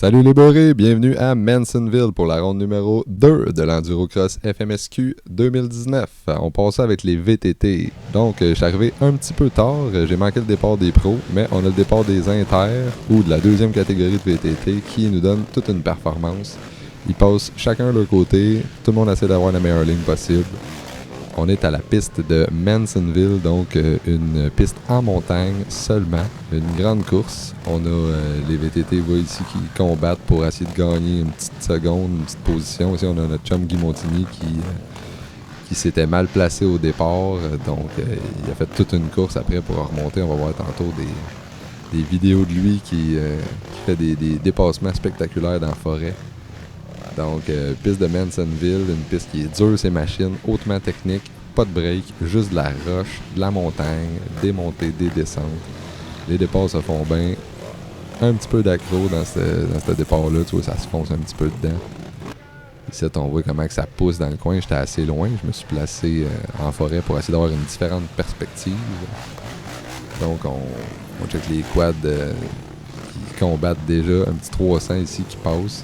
Salut les beurrés, bienvenue à Mansonville pour la ronde numéro 2 de l'Endurocross FMSQ 2019. On passe avec les VTT. Donc, je suis arrivé un petit peu tard, j'ai manqué le départ des pros, mais on a le départ des inters ou de la deuxième catégorie de VTT qui nous donne toute une performance. Ils passent chacun de leur côté, tout le monde essaie d'avoir la meilleure ligne possible. On est à la piste de Mansonville, donc une piste en montagne seulement, une grande course. On a les VTT ici qui combattent pour essayer de gagner une petite seconde, une petite position. Ici, on a notre chum Guy Montigny qui s'était mal placé au départ, donc il a fait toute une course après pour remonter. On va voir tantôt des vidéos de lui qui fait des dépassements spectaculaires dans la forêt. Donc, piste de Mansonville, une piste qui est dure, ces machines, hautement technique, pas de break, juste de la roche, de la montagne, des montées, des descentes. Les départs se font bien. Un petit peu d'accro dans ce départ-là, tu vois, ça se fonce un petit peu dedans. Ici, on voit comment que ça pousse dans le coin. J'étais assez loin, je me suis placé en forêt pour essayer d'avoir une différente perspective. Donc, on check les quads qui combattent déjà. Un petit 300 ici qui passe.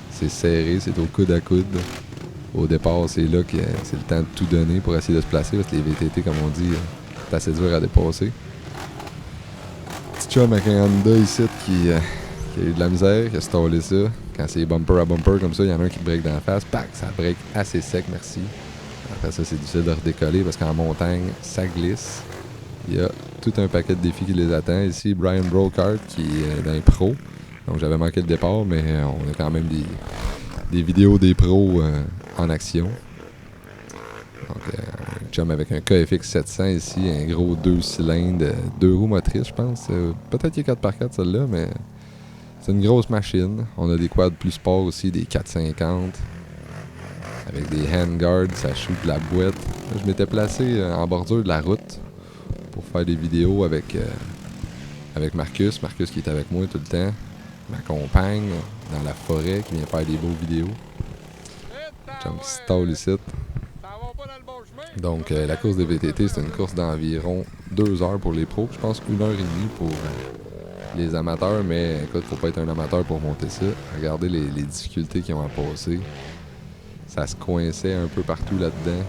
C'est serré, c'est au coude à coude. Au départ, c'est là que c'est le temps de tout donner pour essayer de se placer, parce que les VTT, comme on dit, c'est assez dur à dépasser. Petit chum avec un Honda ici qui a eu de la misère, qui a stallé ça. Quand c'est bumper à bumper comme ça, il y en a un qui break dans la face. Pac, ça break assez sec, merci. Après ça, c'est difficile de redécoller parce qu'en montagne, ça glisse. Il y a tout un paquet de défis qui les attend. Ici, Brian Brocard qui est dans les pros. Donc j'avais manqué le départ, mais on a quand même des vidéos des pros en action. Donc un chum avec un KFX 700 ici, un gros 2 cylindres, 2 roues motrices je pense. Peut-être qu'il est 4x4 celle-là, mais c'est une grosse machine. On a des quads plus sport aussi, des 450. Avec des handguards, ça shoot de la boîte. Là, je m'étais placé en bordure de la route pour faire des vidéos avec Marcus. Marcus qui est avec moi tout le temps. M'accompagne dans la forêt, qui vient faire des beaux vidéos. Chum qui stall ici. Donc, la course des VTT, c'est une course d'environ 2 heures pour les pros. Je pense 1 heure et demie pour les amateurs, mais écoute, faut pas être un amateur pour monter ça. Regardez les difficultés qu'ils ont à passer. Ça se coinçait un peu partout là-dedans.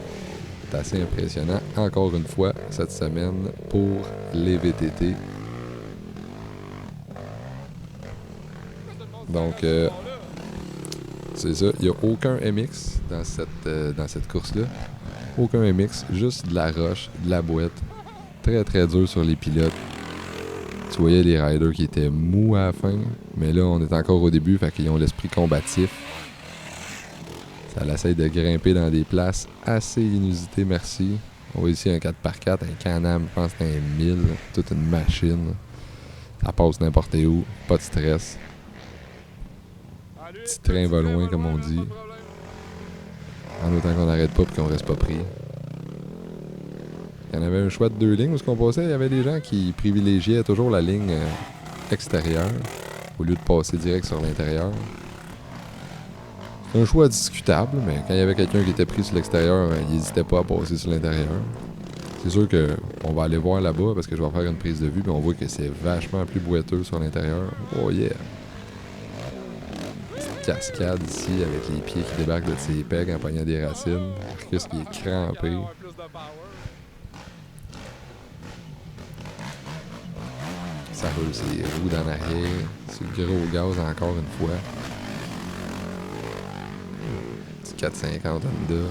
C'est assez impressionnant. Encore une fois, cette semaine, pour les VTT. Donc, c'est ça. Il n'y a aucun MX dans cette course-là. Aucun MX, juste de la roche, de la boîte. Très, très dur sur les pilotes. Tu voyais les riders qui étaient mous à la fin. Mais là, on est encore au début, fait qu'ils ont l'esprit combatif. Ça essaye de grimper dans des places assez inusitées, merci. On voit ici un 4x4, un Can-Am, je pense que c'est un 1000. Toute une machine. Ça passe n'importe où, pas de stress. Petit train va loin, comme on dit. En autant qu'on n'arrête pas et qu'on reste pas pris. Il y en avait un choix de 2 lignes où ce qu'on passait. Il y avait des gens qui privilégiaient toujours la ligne extérieure au lieu de passer direct sur l'intérieur. C'est un choix discutable, mais quand il y avait quelqu'un qui était pris sur l'extérieur, il n'hésitait pas à passer sur l'intérieur. C'est sûr qu'on va aller voir là-bas parce que je vais faire une prise de vue et on voit que c'est vachement plus boiteux sur l'intérieur. Oh yeah! Cascade ici avec les pieds qui débarquent de ses pegs en pognant des racines. Marcus qui est crampé. Ça roule ses roues dans l'arrière. C'est le gros gaz encore une fois. Petit 450 Honda.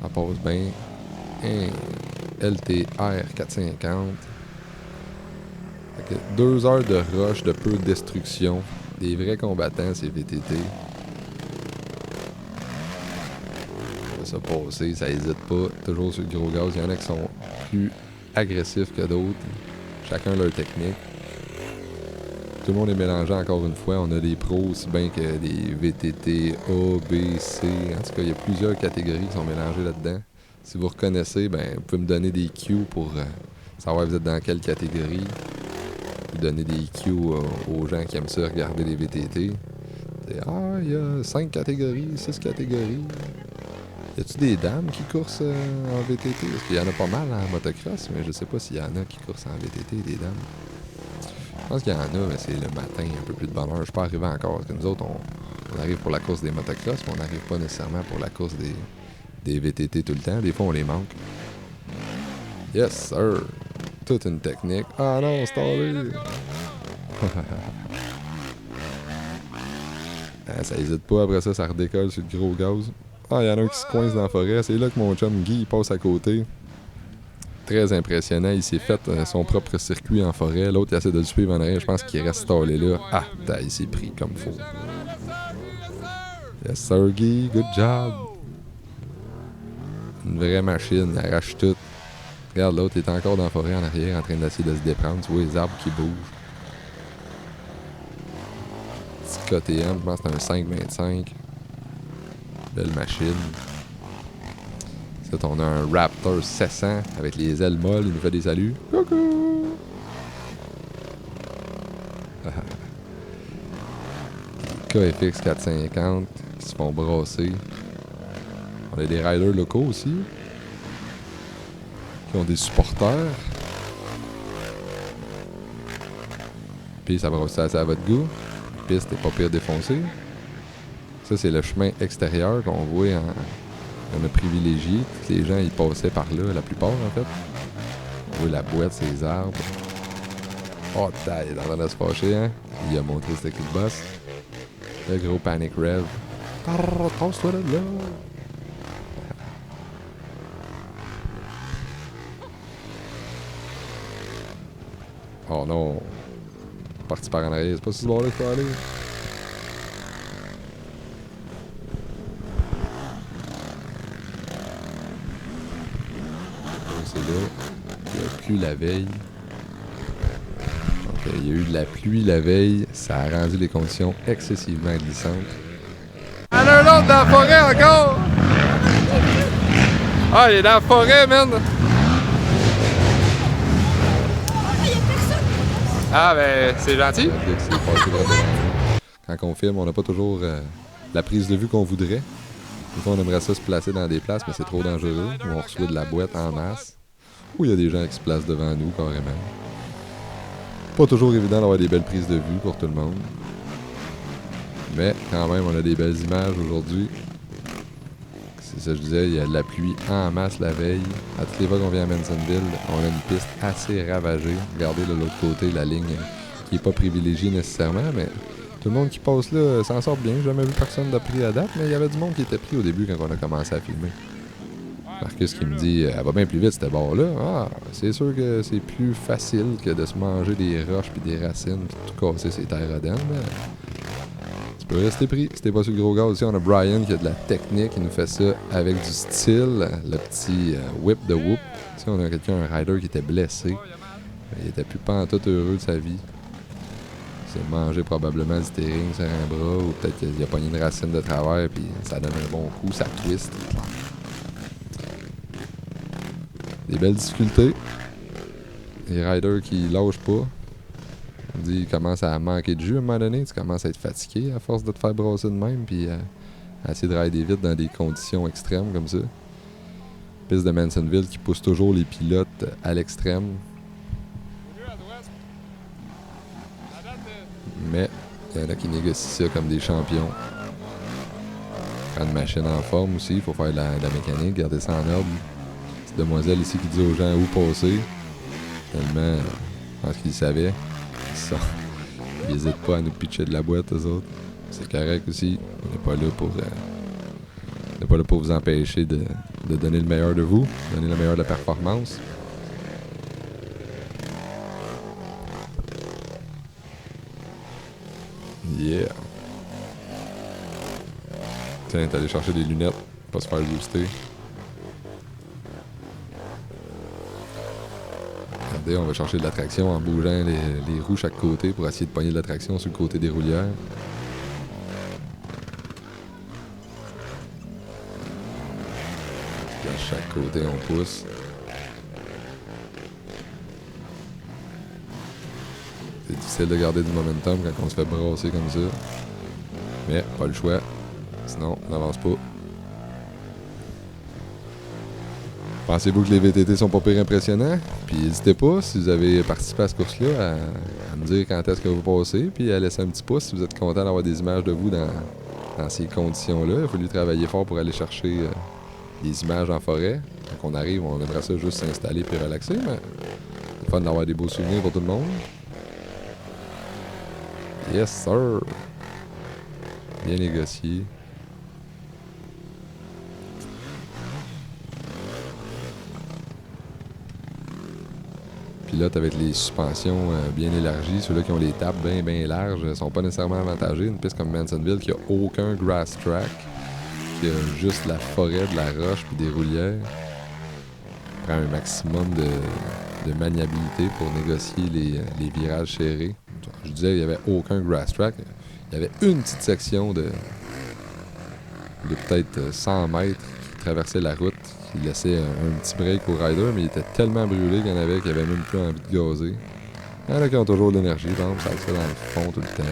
Ça passe bien. LTR 450. 2 heures de rush, de peu de destruction. Des vrais combattants, ces VTT. Ça passer, ça hésite pas. Toujours sur le gros gaz. Il y en a qui sont plus agressifs que d'autres. Chacun leur technique. Tout le monde est mélangé encore une fois. On a des pros aussi bien que des VTT A, B, C. En tout cas, il y a plusieurs catégories qui sont mélangées là-dedans. Si vous reconnaissez, ben, vous pouvez me donner des cues pour savoir vous êtes dans quelle catégorie. Vous donner des cues aux gens qui aiment ça regarder les VTT. Il y a 5 catégories, 6 catégories. Y a-tu des dames qui coursent en VTT? Parce qu'il y en a pas mal en motocross, mais je sais pas s'il y en a qui coursent en VTT, des dames. Je pense qu'il y en a, mais c'est le matin, un peu plus de bonne heure. Je suis pas arrivé encore. Parce que nous autres, on arrive pour la course des motocross, mais on n'arrive pas nécessairement pour la course des VTT tout le temps. Des fois, on les manque. Yes, sir! Toute une technique. Ah non, c'est tombé! Ah, ça hésite pas, après ça, ça redécolle sur le gros gaz. Ah, il y en a un qui se coince dans la forêt. C'est là que mon chum Guy il passe à côté. Très impressionnant. Il s'est fait son propre circuit en forêt. L'autre, il essaie de le suivre en arrière. Je pense qu'il reste stallé là. Ah, il s'est pris comme faux. Yes, sir, Guy. Good job. Une vraie machine. Il arrache tout. Regarde, l'autre, il est encore dans la forêt en arrière en train d'essayer de se déprendre. Tu vois les arbres qui bougent. Petit KTM, je pense que c'est un 5,25. Belle machine. On a un Raptor 700 avec les ailes molles. Il nous fait des saluts. Coucou! KFX 450 qui se font brasser. On a des riders locaux aussi. Qui ont des supporters. Puis ça brasse assez à votre goût. La piste est pas pire défoncée. Ça, c'est le chemin extérieur qu'on voit on a privilégié. Les gens, ils passaient par là, la plupart, en fait. On voit la boîte, ses arbres. Oh, il est en train de se fâcher, hein? Il a montré c'était qui le boss. Le gros Panic Rev. Tasse-toi là! Oh non! Parti par en arrière, c'est pas si bord-là qu'il faut aller. C'est là. Il y a plu la veille. Donc, il y a eu de la pluie la veille. Ça a rendu les conditions excessivement glissantes. Il y en a un autre dans la forêt encore! Ah, il est dans la forêt, man! Ah, ben, c'est gentil. Quand on filme, on n'a pas toujours la prise de vue qu'on voudrait. Des fois, on aimerait ça se placer dans des places, mais c'est trop dangereux. Où on reçoit de la boîte en masse. Ou il y a des gens qui se placent devant nous, carrément. Pas toujours évident d'avoir des belles prises de vue pour tout le monde. Mais quand même, on a des belles images aujourd'hui. C'est ça que je disais, il y a de la pluie en masse la veille. À toutes les fois qu'on vient à Mansonville, on a une piste assez ravagée. Regardez de l'autre côté, la ligne qui n'est pas privilégiée nécessairement, mais tout le monde qui passe là s'en sort bien. J'ai jamais vu personne de pris à date, mais il y avait du monde qui était pris au début quand on a commencé à filmer. Marcus qui me dit elle va bien plus vite cette barre-là. Ah, c'est sûr que c'est plus facile que de se manger des roches puis des racines puis tout casser ses terres adennes, mais tu peux rester pris. Si t'es pas sur le gros gaz aussi, on a Brian qui a de la technique, il nous fait ça avec du style, le petit whip de whoop. Tu sais, on a quelqu'un, un rider qui était blessé. Il était plus pantoute heureux de sa vie. Il s'est mangé probablement du steering sur un bras ou peut-être qu'il a pogné une racine de travers puis ça donne un bon coup, ça twist. Des belles difficultés. Les riders qui lâchent pas. On dit qu'ils commencent à manquer de jus à un moment donné. Tu commences à être fatigué à force de te faire brasser de même. Puis à essayer de rider vite dans des conditions extrêmes comme ça. Piste de Mansonville qui pousse toujours les pilotes à l'extrême. Mais il y en a qui négocient ça comme des champions. Prendre une machine en forme aussi. Il faut faire de la mécanique, garder ça en ordre. Demoiselle ici qui dit aux gens où passer. Tellement, je pense qu'ils savaient. Ils n'hésitent pas à nous pitcher de la boîte, eux autres. C'est correct aussi. On n'est pas là pour vous empêcher de donner le meilleur de vous, donner le meilleur de la performance. Yeah. Tiens, t'es allé chercher des lunettes, pas se faire booster. Regardez, on va chercher de la traction en bougeant les roues chaque côté pour essayer de pogner de la traction sur le côté des roulières. Puis à chaque côté, on pousse. C'est difficile de garder du momentum quand on se fait brasser comme ça. Mais pas le choix. Sinon, on n'avance pas. Pensez-vous que les VTT sont pas pire impressionnants? Puis n'hésitez pas, si vous avez participé à cette course-là, à me dire quand est-ce que vous passez, puis à laisser un petit pouce si vous êtes content d'avoir des images de vous dans ces conditions-là. Il a fallu travailler fort pour aller chercher des images en forêt. Quand on arrive, on aimerait ça juste s'installer puis relaxer, mais c'est fun d'avoir des beaux souvenirs pour tout le monde. Yes, sir! Bien négocié. Pilote avec les suspensions bien élargies, ceux-là qui ont les tapes bien larges, ne sont pas nécessairement avantagés. Une piste comme Mansonville qui a aucun grass track, qui a juste la forêt, de la roche puis des roulières, prend un maximum de maniabilité pour négocier les virages serrés. Je disais, il n'y avait aucun grass track. Il y avait une petite section de peut-être 100 mètres qui traversait la route, qui laissait un petit break au rider, mais il était tellement brûlé qu'il y en avait qui n'avaient même plus envie de gazer. Il y en a qui ont toujours de l'énergie, donc ça le fait dans le fond tout le temps.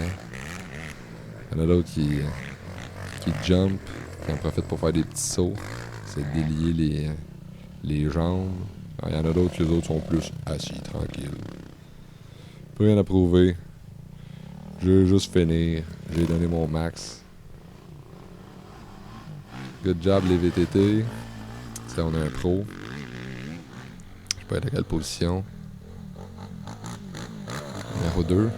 Il y en a d'autres qui jump, qui en profitent pour faire des petits sauts, c'est délier les jambes. Alors, il y en a d'autres qui les autres sont plus assis, tranquilles. Plus rien à prouver. Je veux juste finir. J'ai donné mon max. Good job les VTT. Ça, on a un pro. Je sais pas être à quelle position. Numéro 2.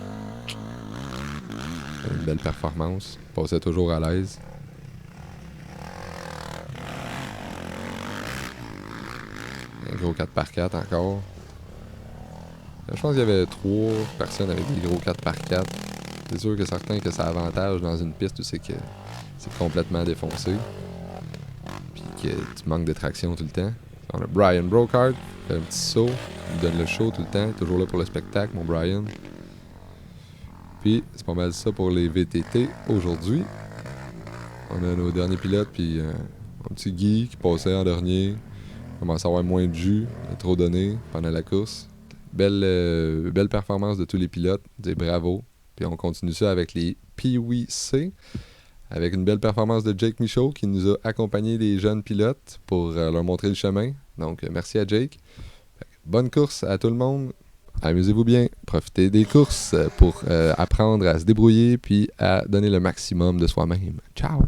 Une belle performance. Passait toujours à l'aise. Un gros 4x4 encore. Je pense qu'il y avait 3 personnes avec des gros 4x4. C'est sûr que certains que ça avantage dans une piste où c'est que c'est complètement défoncé. Puis que tu manques de traction tout le temps. On a Brian Brocard, fait un petit saut, il donne le show tout le temps, toujours là pour le spectacle, mon Brian. Puis c'est pas mal ça pour les VTT aujourd'hui. On a nos derniers pilotes, puis un petit Guy qui passait en dernier. Il commence à avoir moins de jus, il a trop donné pendant la course. Belle performance de tous les pilotes, dis bravo. Puis on continue ça avec les Pee-Wee C, avec une belle performance de Jake Michaud qui nous a accompagné les jeunes pilotes pour leur montrer le chemin. Donc merci à Jake. Bonne course à tout le monde. Amusez-vous bien. Profitez des courses pour apprendre à se débrouiller puis à donner le maximum de soi-même. Ciao!